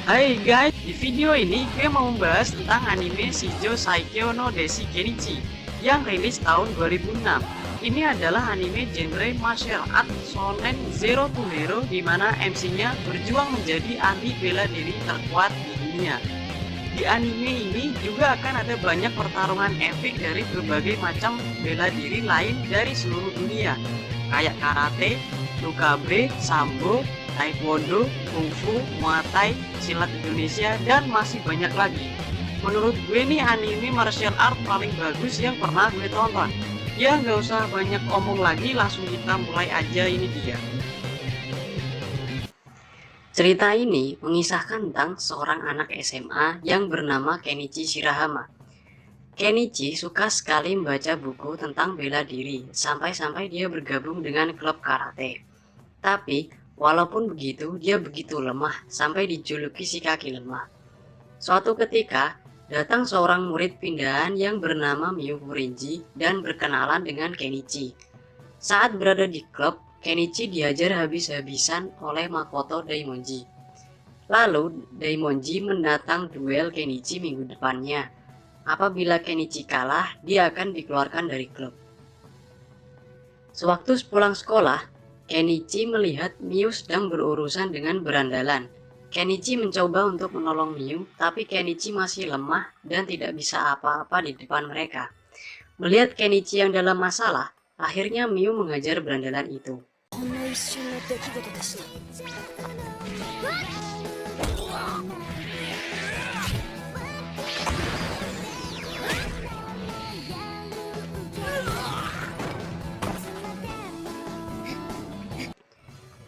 Hai guys, di video ini gue mau membahas tentang anime Shoujo Saikyo no Deshi Kenichi yang rilis tahun 2006. Ini adalah anime genre martial art shonen zero to hero di mana MC-nya berjuang menjadi ahli bela diri terkuat di dunia. Di anime ini juga akan ada banyak pertarungan epik dari berbagai macam bela diri lain dari seluruh dunia, kayak karate, nukabe, sambo, taekwondo, kungfu, muay thai, silat Indonesia, dan masih banyak lagi. Menurut gue nih anime martial art paling bagus yang pernah gue tonton. Ya nggak usah banyak omong lagi, langsung kita mulai aja, ini dia. Cerita ini mengisahkan tentang seorang anak SMA yang bernama Kenichi Shirahama. Kenichi suka sekali membaca buku tentang bela diri, sampai-sampai dia bergabung dengan klub karate. Tapi, walaupun begitu, dia begitu lemah sampai dijuluki si kaki lemah. Suatu ketika, datang seorang murid pindahan yang bernama Miyu Furinji dan berkenalan dengan Kenichi. Saat berada di klub, Kenichi diajar habis-habisan oleh Makoto Daimonji. Lalu, Daimonji mendatang duel Kenichi minggu depannya. Apabila Kenichi kalah, dia akan dikeluarkan dari klub. Sewaktu pulang sekolah, Kenichi melihat Miyu sedang berurusan dengan berandalan. Kenichi mencoba untuk menolong Miyu, tapi Kenichi masih lemah dan tidak bisa apa-apa di depan mereka. Melihat Kenichi yang dalam masalah, akhirnya Miyu mengajar berandalan itu.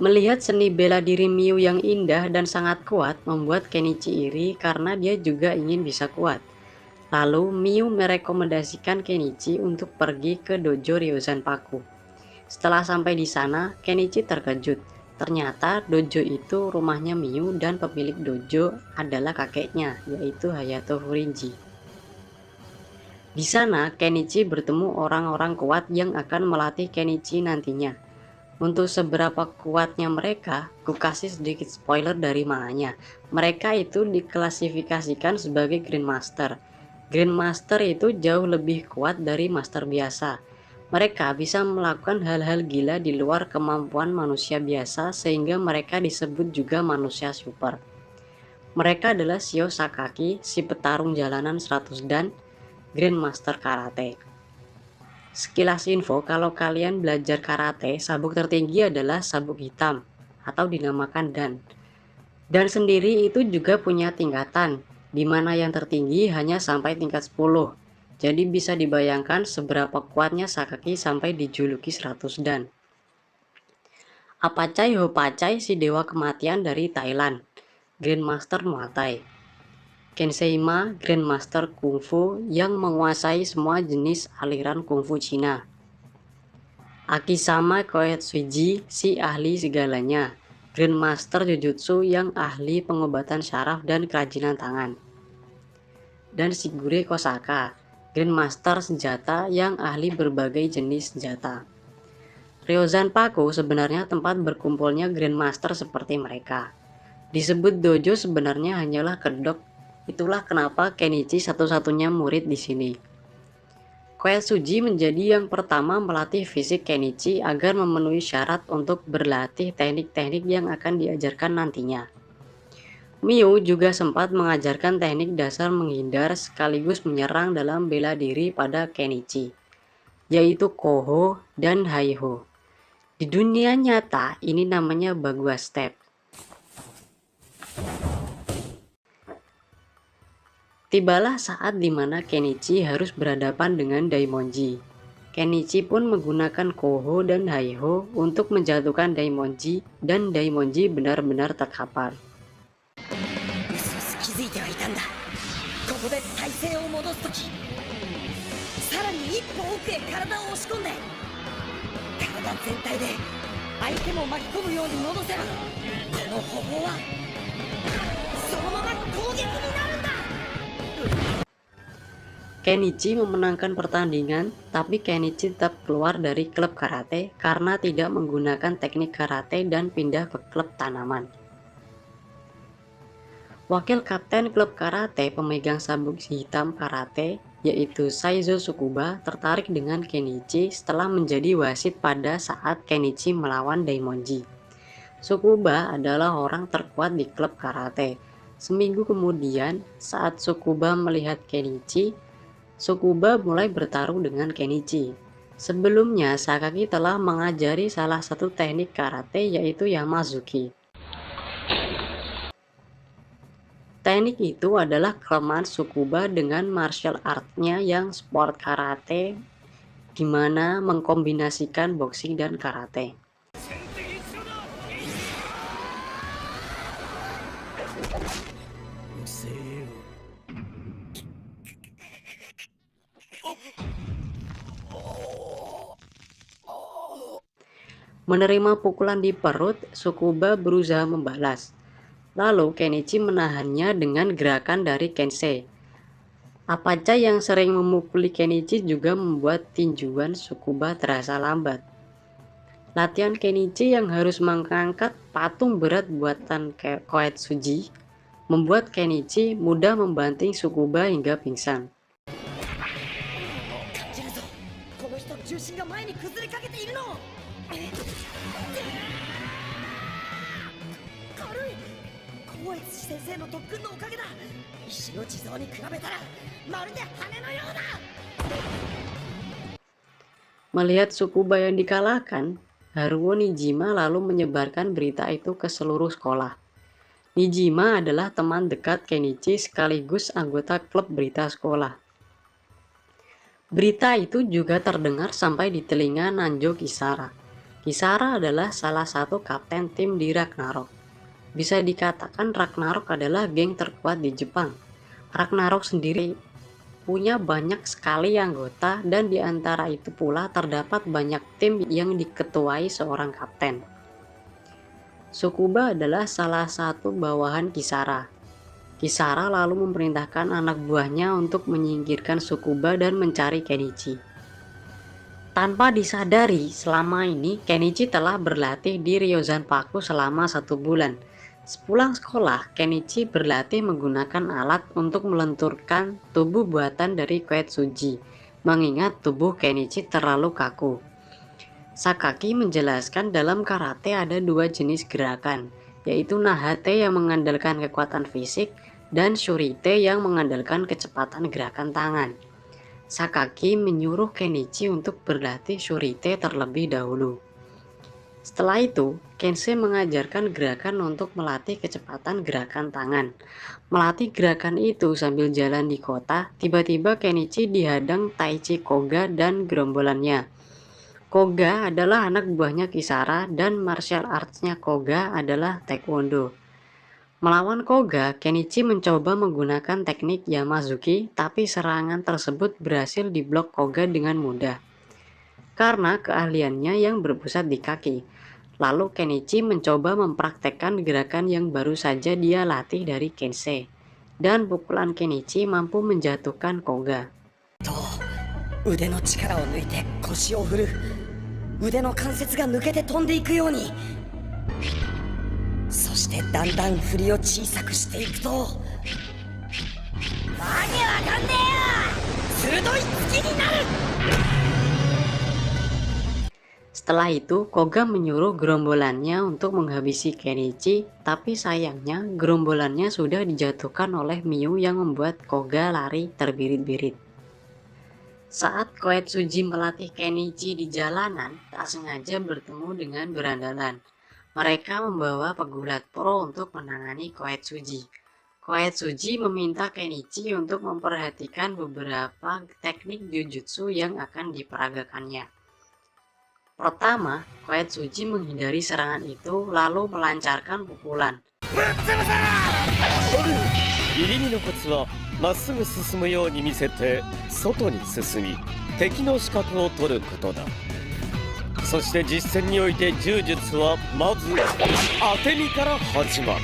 Melihat seni bela diri Miyu yang indah dan sangat kuat membuat Kenichi iri karena dia juga ingin bisa kuat. Lalu Miyu merekomendasikan Kenichi untuk pergi ke dojo Ryozanpaku. Setelah sampai di sana, Kenichi terkejut. Ternyata dojo itu rumahnya Miyu dan pemilik dojo adalah kakeknya, yaitu Hayato Furinji. Di sana, Kenichi bertemu orang-orang kuat yang akan melatih Kenichi nantinya. Untuk seberapa kuatnya mereka, ku kasih sedikit spoiler dari manganya. Mereka itu diklasifikasikan sebagai Grandmaster. Grandmaster itu jauh lebih kuat dari master biasa. Mereka bisa melakukan hal-hal gila di luar kemampuan manusia biasa sehingga mereka disebut juga manusia super. Mereka adalah Shio Sakaki, si petarung jalanan 100 dan Grandmaster Karate. Sekilas info, kalau kalian belajar karate, sabuk tertinggi adalah sabuk hitam atau dinamakan dan. Dan sendiri itu juga punya tingkatan, di mana yang tertinggi hanya sampai tingkat 10. Jadi bisa dibayangkan seberapa kuatnya Sakaki sampai dijuluki 100 dan. Apacai Hopacai, si dewa kematian dari Thailand, Grandmaster Muay Thai. Kenseima, Grandmaster Kungfu yang menguasai semua jenis aliran kungfu Cina. Akisama Koetsuji, si ahli segalanya, Grandmaster Jujutsu yang ahli pengobatan syaraf dan kerajinan tangan. Dan Shigure Kosaka, Grandmaster senjata yang ahli berbagai jenis senjata. Ryozanpaku sebenarnya tempat berkumpulnya Grandmaster seperti mereka. Disebut dojo sebenarnya hanyalah kedok. Itulah kenapa Kenichi satu-satunya murid di sini. Koetsuji menjadi yang pertama melatih fisik Kenichi agar memenuhi syarat untuk berlatih teknik-teknik yang akan diajarkan nantinya. Miyu juga sempat mengajarkan teknik dasar menghindar sekaligus menyerang dalam bela diri pada Kenichi, yaitu Koho dan Haiho. Di dunia nyata ini namanya Bagua Step. Tibalah saat dimana Kenichi harus berhadapan dengan Daimonji. Kenichi pun menggunakan Koho dan Haiho untuk menjatuhkan Daimonji dan Daimonji benar-benar terkapar. Kenichi memenangkan pertandingan, tapi Kenichi tetap keluar dari klub karate karena tidak menggunakan teknik karate dan pindah ke klub tanaman. Wakil kapten klub karate pemegang sabuk hitam karate, yaitu Saizo Tsukuba, tertarik dengan Kenichi setelah menjadi wasit pada saat Kenichi melawan Daimonji. Tsukuba adalah orang terkuat di klub karate. Seminggu kemudian, saat Tsukuba melihat Kenichi, Tsukuba mulai bertarung dengan Kenichi. Sebelumnya, Sakaki telah mengajari salah satu teknik karate, yaitu Yamazuki. Teknik itu adalah kelemahan Tsukuba dengan martial art-nya yang sport karate, di mana mengkombinasikan boxing dan karate. Menerima pukulan di perut, Tsukuba berusaha membalas. Lalu Kenichi menahannya dengan gerakan dari Kensei. Apacha yang sering memukuli Kenichi juga membuat tinjuan Tsukuba terasa lambat. Latihan Kenichi yang harus mengangkat patung berat buatan Koetsuji membuat Kenichi mudah membanting Tsukuba hingga pingsan. Melihat Tsukuba yang dikalahkan, Haruo Nijima lalu menyebarkan berita itu ke seluruh sekolah. Nijima adalah teman dekat Kenichi sekaligus anggota klub berita sekolah. Berita itu juga terdengar sampai di telinga Nanjo Kisara. Kisara adalah salah satu kapten tim di Ragnarok. Bisa dikatakan Ragnarok adalah geng terkuat di Jepang. Ragnarok sendiri punya banyak sekali anggota dan di antara itu pula terdapat banyak tim yang diketuai seorang kapten. Tsukuba adalah salah satu bawahan Kisara. Kisara lalu memerintahkan anak buahnya untuk menyingkirkan Tsukuba dan mencari Kenichi. Tanpa disadari, selama ini Kenichi telah berlatih di Ryozanpaku selama 1 bulan. Sepulang sekolah, Kenichi berlatih menggunakan alat untuk melenturkan tubuh buatan dari Koetsuji, mengingat tubuh Kenichi terlalu kaku. Sakaki menjelaskan dalam karate ada 2 jenis gerakan, yaitu Nahate yang mengandalkan kekuatan fisik dan Shurite yang mengandalkan kecepatan gerakan tangan. Sakaki menyuruh Kenichi untuk berlatih Shurite terlebih dahulu. Setelah itu, Kensei mengajarkan gerakan untuk melatih kecepatan gerakan tangan. Melatih gerakan itu sambil jalan di kota, tiba-tiba Kenichi dihadang Taichi Koga dan gerombolannya. Koga adalah anak buahnya Kisara dan martial arts-nya Koga adalah Taekwondo. Melawan Koga, Kenichi mencoba menggunakan teknik Yamazuki, tapi serangan tersebut berhasil diblok Koga dengan mudah karena keahliannya yang berpusat di kaki. Lalu Kenichi mencoba mempraktekkan gerakan yang baru saja dia latih dari Kensei, dan pukulan Kenichi mampu menjatuhkan Koga. 腕の力を抜いて腰を振る。腕の関節が抜けて飛んでいくように。そしてだんだん振りを小さくしていくと、わけわかんねえよ、鋭い突きになる。 Setelah itu, Koga menyuruh gerombolannya untuk menghabisi Kenichi, tapi sayangnya gerombolannya sudah dijatuhkan oleh Miu yang membuat Koga lari terbirit-birit. Saat Koetsuji melatih Kenichi di jalanan, tak sengaja bertemu dengan berandalan. Mereka membawa pegulat pro untuk menangani Koetsuji. Koetsuji meminta Kenichi untuk memperhatikan beberapa teknik jujutsu yang akan diperagakannya. Pertama, Koetsuji menghindari serangan itu lalu melancarkan pukulan. 入り身のコツはまっすぐ進むように見せて外に進み敵の死角を取ることだ。そして実戦において柔術はまず当て身から始まる。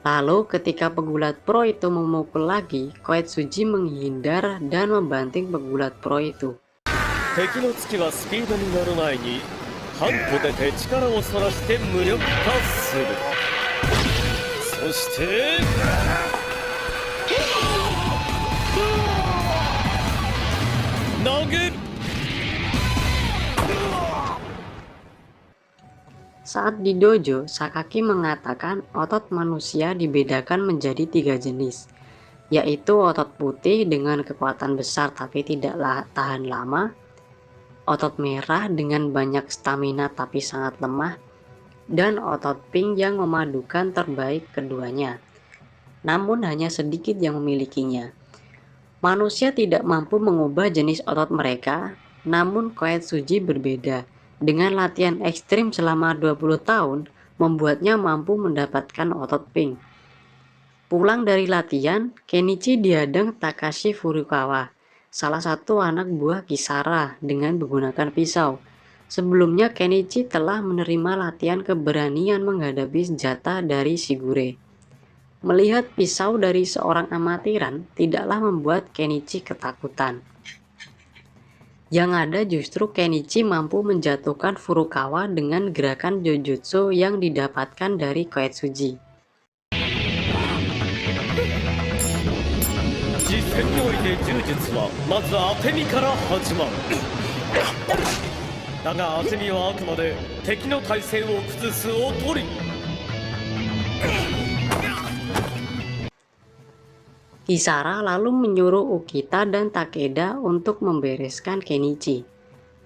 Lalu ketika pegulat pro itu memukul lagi, Koetsuji menghindar dan membanting pegulat pro itu. 敵の突きはスピードに乗る前に半歩出て力をそらして無力化する。そそして投げる。 Saat di dojo, Sakaki mengatakan otot manusia dibedakan menjadi 3 jenis, yaitu otot putih dengan kekuatan besar tapi tidak tahan lama, otot merah dengan banyak stamina tapi sangat lemah, dan otot pink yang memadukan terbaik keduanya, namun hanya sedikit yang memilikinya. Manusia tidak mampu mengubah jenis otot mereka, namun Koetsuji berbeda. Dengan latihan ekstrim selama 20 tahun, membuatnya mampu mendapatkan otot pink. Pulang dari latihan, Kenichi dihadang Takashi Furukawa, salah satu anak buah Kisara, dengan menggunakan pisau. Sebelumnya Kenichi telah menerima latihan keberanian menghadapi senjata dari Shigure. Melihat pisau dari seorang amatiran tidaklah membuat Kenichi ketakutan. Yang ada justru Kenichi mampu menjatuhkan Furukawa dengan gerakan Jojutsu yang didapatkan dari Koetsuji. 実戦において柔術はまず当て身から始まる。だが当て身はあくまで敵の体勢を崩すおとり。 Kisara lalu menyuruh Ukita dan Takeda untuk membereskan Kenichi.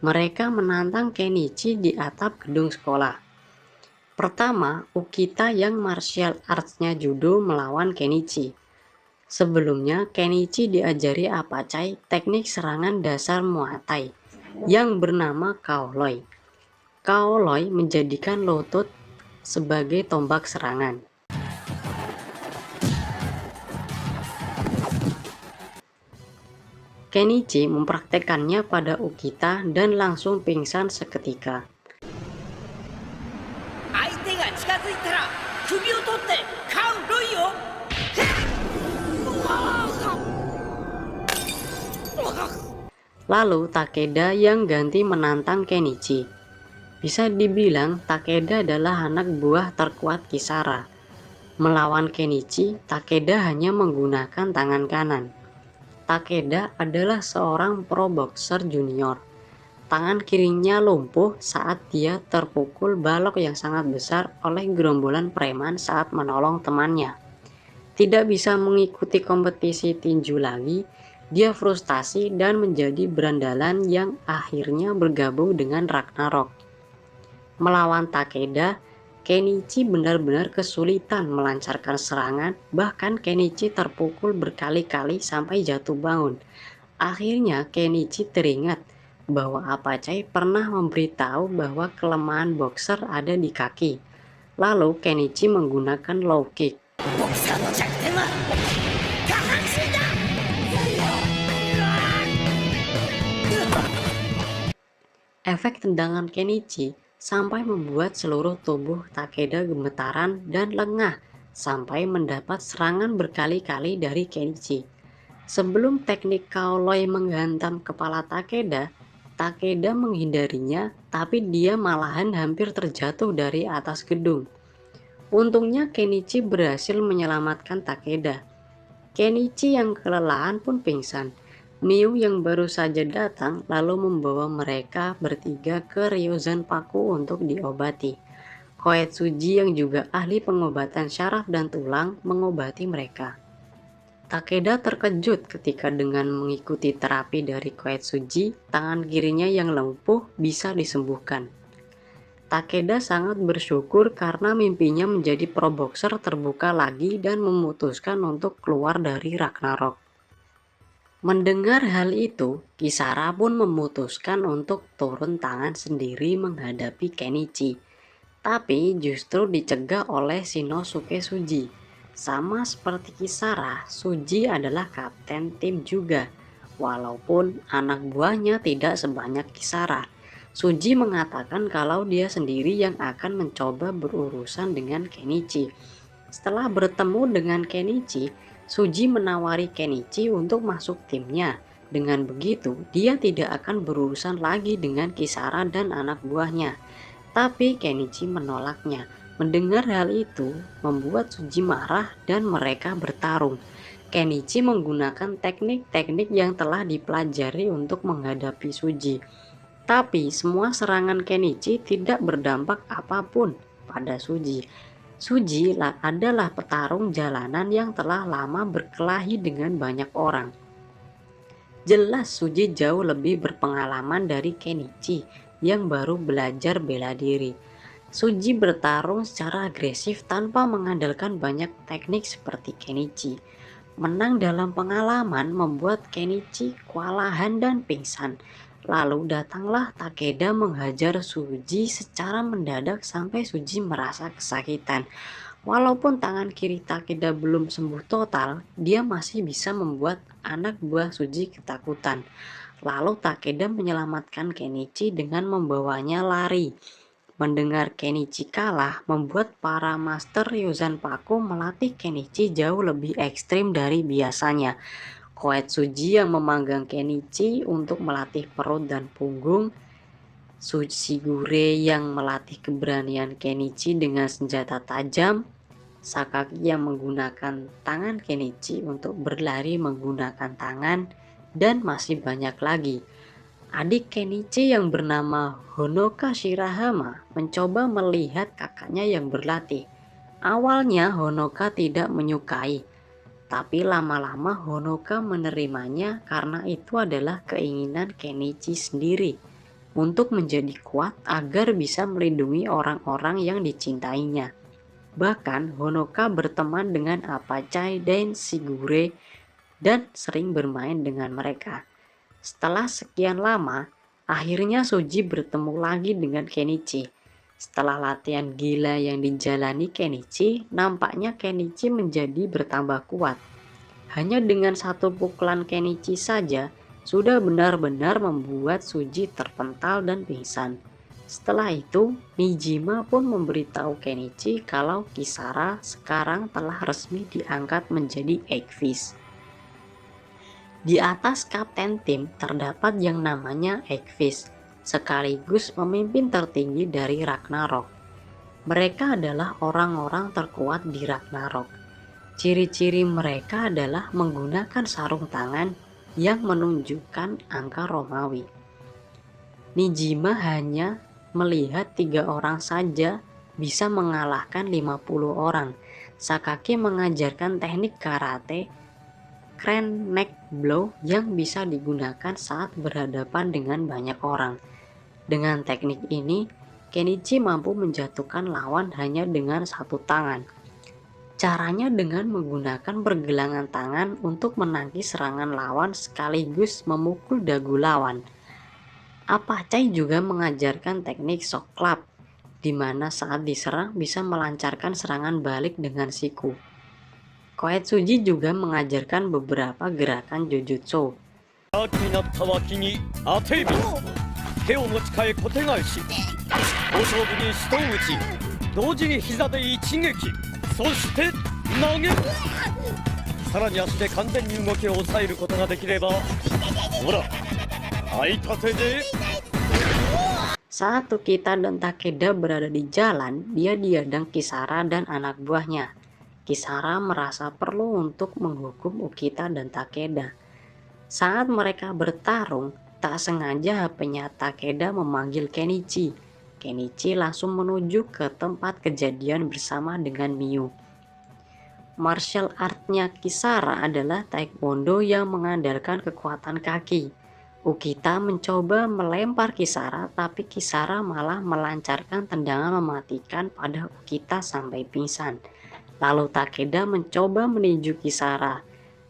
Mereka menantang Kenichi di atap gedung sekolah. Pertama, Ukita yang martial arts-nya judo melawan Kenichi. Sebelumnya, Kenichi diajari Apachai, teknik serangan dasar Muay Thai, yang bernama Kaoloi. Kaoloi menjadikan lutut sebagai tombak serangan. Kenichi mempraktekannya pada Ukita dan langsung pingsan seketika. Lalu Takeda yang ganti menantang Kenichi. Bisa dibilang Takeda adalah anak buah terkuat Kisara. Melawan Kenichi, Takeda hanya menggunakan tangan kanan. Takeda adalah seorang pro boxer junior. Tangan kirinya lumpuh saat dia terpukul balok yang sangat besar oleh gerombolan preman saat menolong temannya. Tidak bisa mengikuti kompetisi tinju lagi, dia frustasi dan menjadi berandalan yang akhirnya bergabung dengan Ragnarok. Melawan Takeda, Kenichi benar-benar kesulitan melancarkan serangan, bahkan Kenichi terpukul berkali-kali sampai jatuh bangun. Akhirnya Kenichi teringat bahwa Apachai pernah memberitahu bahwa kelemahan boxer ada di kaki. Lalu Kenichi menggunakan low kick. Efek tendangan Kenichi sampai membuat seluruh tubuh Takeda gemetaran dan lengah sampai mendapat serangan berkali-kali dari Kenichi. Sebelum teknik Kaoloi menghantam kepala Takeda, Takeda menghindarinya, tapi dia malahan hampir terjatuh dari atas gedung. Untungnya Kenichi berhasil menyelamatkan Takeda. Kenichi yang kelelahan pun pingsan. Miu yang baru saja datang lalu membawa mereka bertiga ke Ryozanpaku untuk diobati. Koetsuji yang juga ahli pengobatan syaraf dan tulang mengobati mereka. Takeda terkejut ketika dengan mengikuti terapi dari Koetsuji, tangan kirinya yang lumpuh bisa disembuhkan. Takeda sangat bersyukur karena mimpinya menjadi pro boxer terbuka lagi dan memutuskan untuk keluar dari Ragnarok. Mendengar hal itu, Kisara pun memutuskan untuk turun tangan sendiri menghadapi Kenichi. Tapi justru dicegah oleh Shinosuke Suji. Sama seperti Kisara, Suji adalah kapten tim juga. Walaupun anak buahnya tidak sebanyak Kisara. Suji mengatakan kalau dia sendiri yang akan mencoba berurusan dengan Kenichi. Setelah bertemu dengan Kenichi, Suji menawari Kenichi untuk masuk timnya. Dengan begitu, dia tidak akan berurusan lagi dengan Kisara dan anak buahnya. Tapi Kenichi menolaknya. Mendengar hal itu membuat Suji marah dan mereka bertarung. Kenichi menggunakan teknik-teknik yang telah dipelajari untuk menghadapi Suji. Tapi semua serangan Kenichi tidak berdampak apapun pada Suji. Suji adalah petarung jalanan yang telah lama berkelahi dengan banyak orang. Jelas Suji jauh lebih berpengalaman dari Kenichi yang baru belajar bela diri. Suji bertarung secara agresif tanpa mengandalkan banyak teknik seperti Kenichi. Menang dalam pengalaman membuat Kenichi kewalahan dan pingsan. Lalu datanglah Takeda menghajar Suji secara mendadak sampai Suji merasa kesakitan. Walaupun tangan kiri Takeda belum sembuh total, dia masih bisa membuat anak buah Suji ketakutan. Lalu Takeda menyelamatkan Kenichi dengan membawanya lari. Mendengar Kenichi kalah membuat para master Ryuzanpaku melatih Kenichi jauh lebih ekstrim dari biasanya. Koetsuji yang memanggang Kenichi untuk melatih perut dan punggung, Shigure yang melatih keberanian Kenichi dengan senjata tajam, Sakaki yang menggunakan tangan Kenichi untuk berlari menggunakan tangan, dan masih banyak lagi. Adik Kenichi yang bernama Honoka Shirahama mencoba melihat kakaknya yang berlatih. Awalnya Honoka tidak menyukai, tapi lama-lama Honoka menerimanya karena itu adalah keinginan Kenichi sendiri untuk menjadi kuat agar bisa melindungi orang-orang yang dicintainya. Bahkan Honoka berteman dengan Apachai dan Shigure dan sering bermain dengan mereka. Setelah sekian lama, akhirnya Suji bertemu lagi dengan Kenichi. Setelah latihan gila yang dijalani Kenichi, nampaknya Kenichi menjadi bertambah kuat. Hanya dengan satu pukulan Kenichi saja, sudah benar-benar membuat Suji terpental dan pingsan. Setelah itu, Nijima pun memberitahu Kenichi kalau Kisara sekarang telah resmi diangkat menjadi Eggfish. Di atas kapten tim terdapat yang namanya Eggfish, sekaligus pemimpin tertinggi dari Ragnarok. Mereka adalah orang-orang terkuat di Ragnarok. Ciri-ciri mereka adalah menggunakan sarung tangan yang menunjukkan angka Romawi. Nijima hanya melihat 3 orang saja bisa mengalahkan 50 orang. Sakaki mengajarkan teknik karate crane neck blow yang bisa digunakan saat berhadapan dengan banyak orang. Dengan teknik ini, Kenichi mampu menjatuhkan lawan hanya dengan satu tangan. Caranya dengan menggunakan pergelangan tangan untuk menangkis serangan lawan sekaligus memukul dagu lawan. Apachai juga mengajarkan teknik shock club, di mana saat diserang bisa melancarkan serangan balik dengan siku. Koetsuji juga mengajarkan beberapa gerakan Jujutsu. ダークになった脇に当て指手を持ち替え小手返し後勝負に一打ち同時に膝で一撃そして投げさらに足で完全に動きを抑えることができればほら相立てで Saat Tsukita dan Takeda berada di jalan, dia dihadang Kisara dan anak buahnya. Kisara merasa perlu untuk menghukum Ukita dan Takeda. Saat mereka bertarung, tak sengaja HP-nya Takeda memanggil Kenichi. Kenichi langsung menuju ke tempat kejadian bersama dengan Miu. Martial art-nya Kisara adalah Taekwondo yang mengandalkan kekuatan kaki. Ukita mencoba melempar Kisara, tapi Kisara malah melancarkan tendangan mematikan pada Ukita sampai pingsan. Lalu Takeda mencoba meninju Kisara,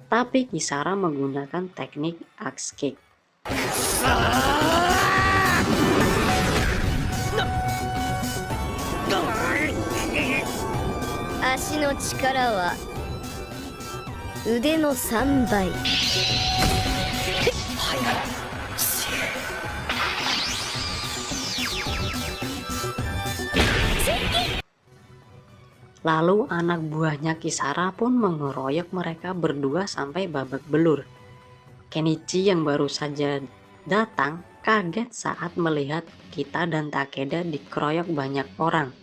tapi Kisara menggunakan teknik axe kick. 足の力は腕の3倍。 Lalu anak buahnya Kisara pun mengeroyok mereka berdua sampai babak belur. Kenichi yang baru saja datang kaget saat melihat Ukita dan Takeda dikeroyok banyak orang.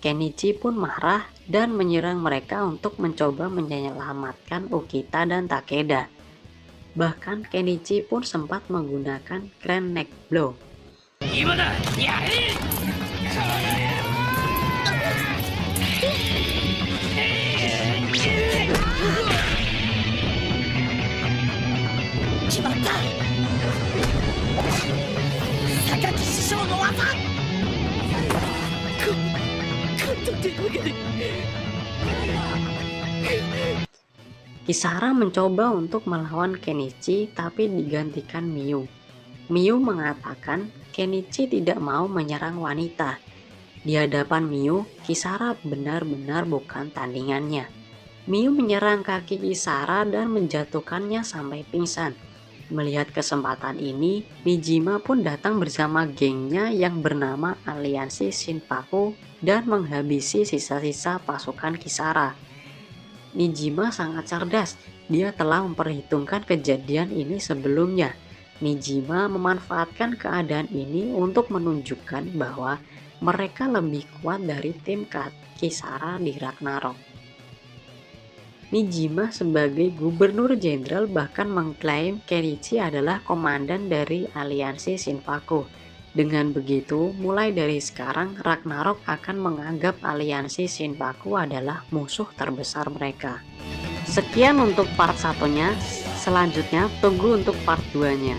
Kenichi pun marah dan menyerang mereka untuk mencoba menyelamatkan Ukita dan Takeda. Bahkan Kenichi pun sempat menggunakan Grand Neck Blow. Kisara mencoba untuk melawan Kenichi tapi digantikan Miu. Miu mengatakan Kenichi tidak mau menyerang wanita. Di hadapan Miu, Kisara benar-benar bukan tandingannya. Miu menyerang kaki Kisara dan menjatuhkannya sampai pingsan. Melihat kesempatan ini, Nijima pun datang bersama gengnya yang bernama Aliansi Shinpaku dan menghabisi sisa-sisa pasukan Kisara. Nijima sangat cerdas, dia telah memperhitungkan kejadian ini sebelumnya. Nijima memanfaatkan keadaan ini untuk menunjukkan bahwa mereka lebih kuat dari tim Kisara di Ragnarok. Nijima sebagai gubernur jenderal bahkan mengklaim Kenichi adalah komandan dari aliansi Shinpaku. Dengan begitu, mulai dari sekarang Ragnarok akan menganggap aliansi Shinpaku adalah musuh terbesar mereka. Sekian untuk part 1-nya, selanjutnya tunggu untuk part 2-nya.